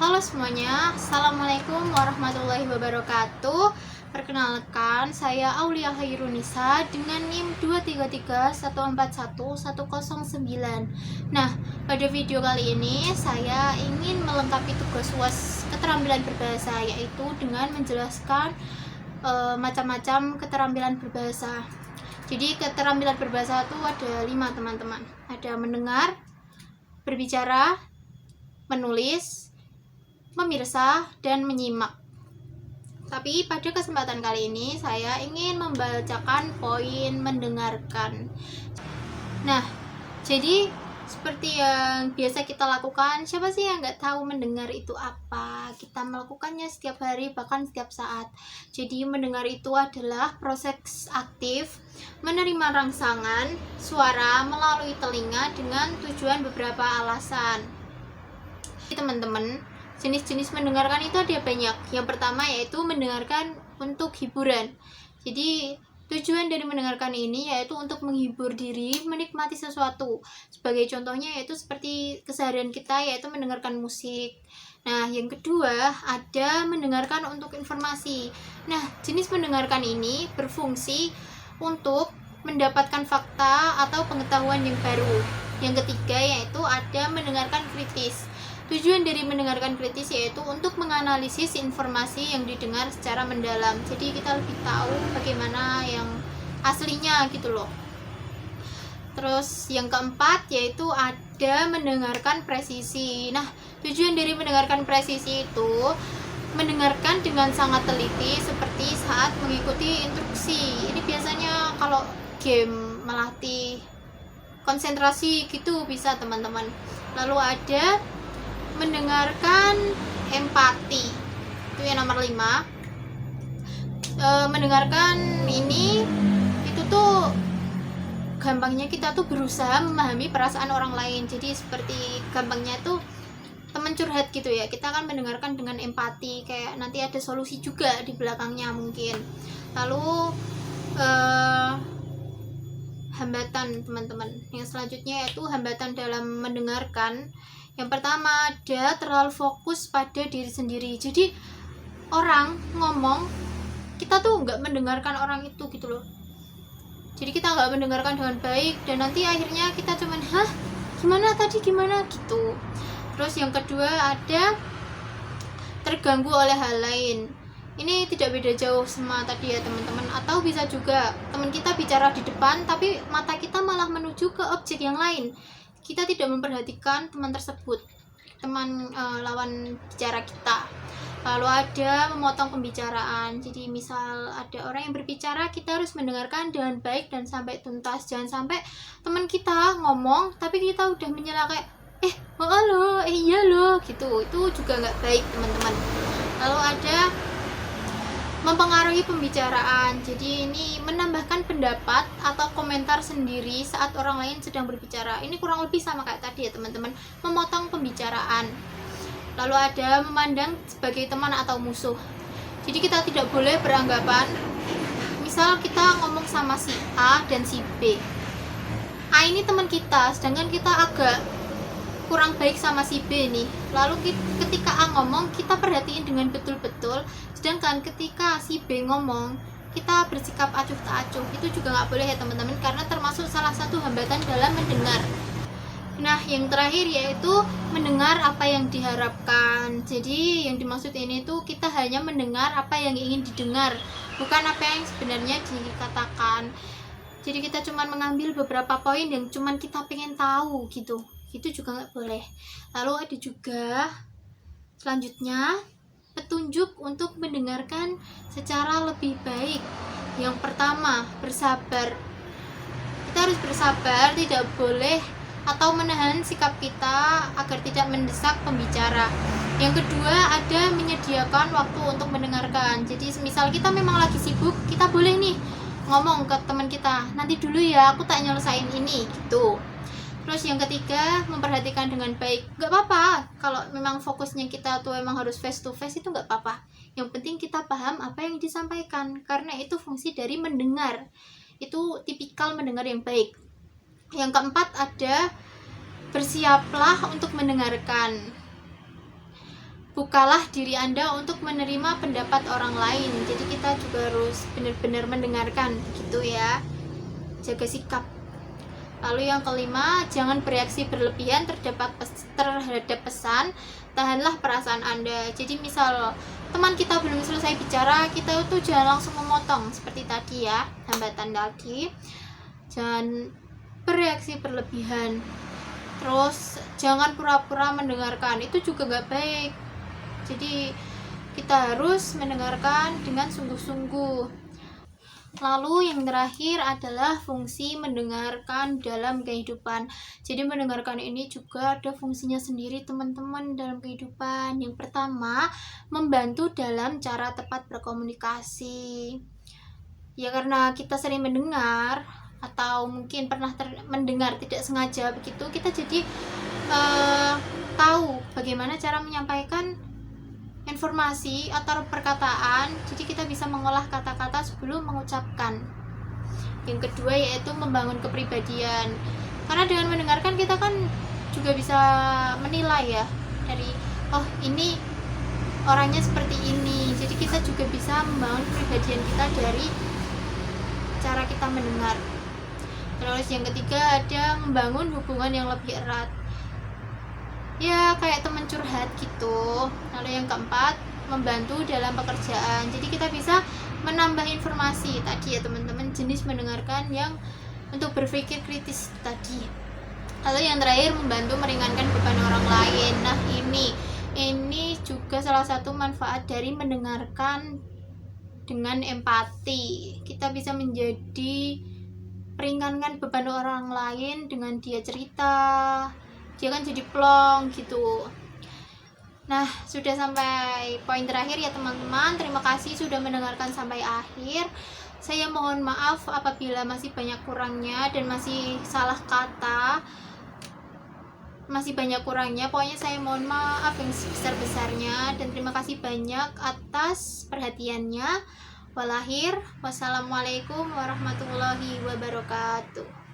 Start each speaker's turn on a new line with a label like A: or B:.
A: Halo semuanya, Assalamualaikum warahmatullahi wabarakatuh. Perkenalkan, saya Aulia Hairunisa dengan NIM 233141109. Nah, pada video kali ini saya ingin melengkapi tugas UAS keterampilan berbahasa, yaitu dengan menjelaskan macam-macam keterampilan berbahasa. Jadi keterampilan berbahasa itu ada 5 teman-teman. Ada mendengar, berbicara, menulis, memirsa, dan menyimak. Tapi pada kesempatan kali ini saya ingin membacakan poin mendengarkan. Nah, jadi seperti yang biasa kita lakukan, siapa sih yang nggak tahu mendengar itu apa? Kita melakukannya setiap hari, bahkan setiap saat. Jadi mendengar itu adalah proses aktif menerima rangsangan suara melalui telinga dengan tujuan beberapa alasan. Teman-teman, jenis-jenis mendengarkan itu ada banyak. Yang pertama yaitu mendengarkan untuk hiburan. Jadi tujuan dari mendengarkan ini yaitu untuk menghibur diri, menikmati sesuatu. Sebagai contohnya yaitu seperti keseharian kita, yaitu mendengarkan musik. Nah, yang kedua ada mendengarkan untuk informasi. Nah, jenis mendengarkan ini berfungsi untuk mendapatkan fakta atau pengetahuan yang baru. Yang ketiga yaitu ada mendengarkan kritis. Tujuan dari mendengarkan kritis yaitu untuk menganalisis informasi yang didengar secara mendalam. Jadi kita lebih tahu bagaimana yang aslinya gitu loh. Terus yang keempat yaitu ada mendengarkan presisi. Nah, tujuan dari mendengarkan presisi itu mendengarkan dengan sangat teliti seperti saat mengikuti instruksi. Ini biasanya kalau game melatih konsentrasi gitu bisa teman-teman. Lalu ada mendengarkan empati, itu yang nomor 5. Mendengarkan ini itu tuh gampangnya kita tuh berusaha memahami perasaan orang lain. Jadi seperti gampangnya tuh teman curhat gitu ya, kita akan mendengarkan dengan empati, kayak nanti ada solusi juga di belakangnya mungkin. Lalu hambatan teman-teman, yang selanjutnya yaitu hambatan dalam mendengarkan. Yang pertama ada terlalu fokus pada diri sendiri. Jadi orang ngomong, kita tuh nggak mendengarkan orang itu gitu loh. Jadi kita nggak mendengarkan dengan baik, dan nanti akhirnya kita cuman gimana tadi gimana gitu. Terus yang kedua ada terganggu oleh hal lain. Ini tidak beda jauh sama tadi ya teman-teman. Atau bisa juga teman kita bicara di depan tapi mata kita malah menuju ke objek yang lain. Kita tidak memperhatikan teman tersebut, teman lawan bicara kita. Lalu ada memotong pembicaraan. Jadi misal ada orang yang berbicara, kita harus mendengarkan dengan baik dan sampai tuntas. Jangan sampai teman kita ngomong tapi kita udah menyela kayak iya loh gitu. Itu juga nggak baik teman-teman. Lalu ada mempengaruhi pembicaraan. Jadi ini menambahkan pendapat atau komentar sendiri saat orang lain sedang berbicara. Ini kurang lebih sama kayak tadi ya teman-teman, memotong pembicaraan. Lalu ada memandang sebagai teman atau musuh. Jadi kita tidak boleh beranggapan, misal kita ngomong sama si A dan si B. A ini teman kita, sedangkan kita agak kurang baik sama si B nih. Lalu ketika A ngomong, kita perhatiin dengan betul-betul. Sedangkan ketika si B ngomong, kita bersikap acuh tak acuh. Itu juga nggak boleh ya teman-teman, karena termasuk salah satu hambatan dalam mendengar. Nah, yang terakhir yaitu mendengar apa yang diharapkan. Jadi yang dimaksud ini tuh kita hanya mendengar apa yang ingin didengar, bukan apa yang sebenarnya dikatakan. Jadi kita cuma mengambil beberapa poin yang cuma kita pengen tahu gitu. Itu juga nggak boleh. Lalu ada juga selanjutnya petunjuk untuk mendengarkan secara lebih baik. Yang pertama, bersabar. Kita harus bersabar, tidak boleh atau menahan sikap kita agar tidak mendesak pembicara. Yang kedua ada menyediakan waktu untuk mendengarkan. Jadi misal kita memang lagi sibuk, kita boleh nih ngomong ke teman kita, nanti dulu ya aku tak nyelesain ini gitu. Terus yang ketiga, memperhatikan dengan baik. Gak apa-apa kalau memang fokusnya kita tuh memang harus face to face, itu gak apa-apa. Yang penting kita paham apa yang disampaikan, karena itu fungsi dari mendengar. Itu tipikal mendengar yang baik. Yang keempat ada bersiaplah untuk mendengarkan. bukalah diri Anda untuk menerima pendapat orang lain. Jadi kita juga harus benar-benar mendengarkan gitu ya, jaga sikap. Lalu yang kelima, jangan bereaksi berlebihan terhadap pesan, tahanlah perasaan Anda. Jadi misal teman kita belum selesai bicara, kita tuh jangan langsung memotong seperti tadi ya, hambatan tadi. Jangan bereaksi berlebihan. Terus jangan pura-pura mendengarkan, itu juga gak baik. Jadi kita harus mendengarkan dengan sungguh-sungguh. Lalu yang terakhir adalah fungsi mendengarkan dalam kehidupan. Jadi mendengarkan ini juga ada fungsinya sendiri teman-teman dalam kehidupan. Yang pertama, membantu dalam cara tepat berkomunikasi. Ya karena kita sering mendengar atau mungkin pernah mendengar tidak sengaja begitu, kita jadi tahu bagaimana cara menyampaikan informasi atau perkataan. Jadi kita bisa mengolah kata-kata sebelum mengucapkan. Yang kedua yaitu membangun kepribadian, karena dengan mendengarkan kita kan juga bisa menilai ya, dari oh ini orangnya seperti ini. Jadi kita juga bisa membangun kepribadian kita dari cara kita mendengar. Terus yang ketiga ada membangun hubungan yang lebih erat, ya kayak teman curhat gitu. Lalu yang keempat, membantu dalam pekerjaan. Jadi kita bisa menambah informasi tadi ya teman-teman, jenis mendengarkan yang untuk berpikir kritis tadi. Lalu yang terakhir, membantu meringankan beban orang lain. Nah ini juga salah satu manfaat dari mendengarkan dengan empati. Kita bisa meringankan beban orang lain dengan dia cerita, dia kan jadi plong gitu. Nah, sudah sampai poin terakhir ya teman-teman. Terima kasih sudah mendengarkan sampai akhir. Saya mohon maaf apabila masih banyak kurangnya dan masih salah kata, masih banyak kurangnya. Pokoknya saya mohon maaf yang sebesar-besarnya, dan terima kasih banyak atas perhatiannya. Wassalamualaikum warahmatullahi wabarakatuh.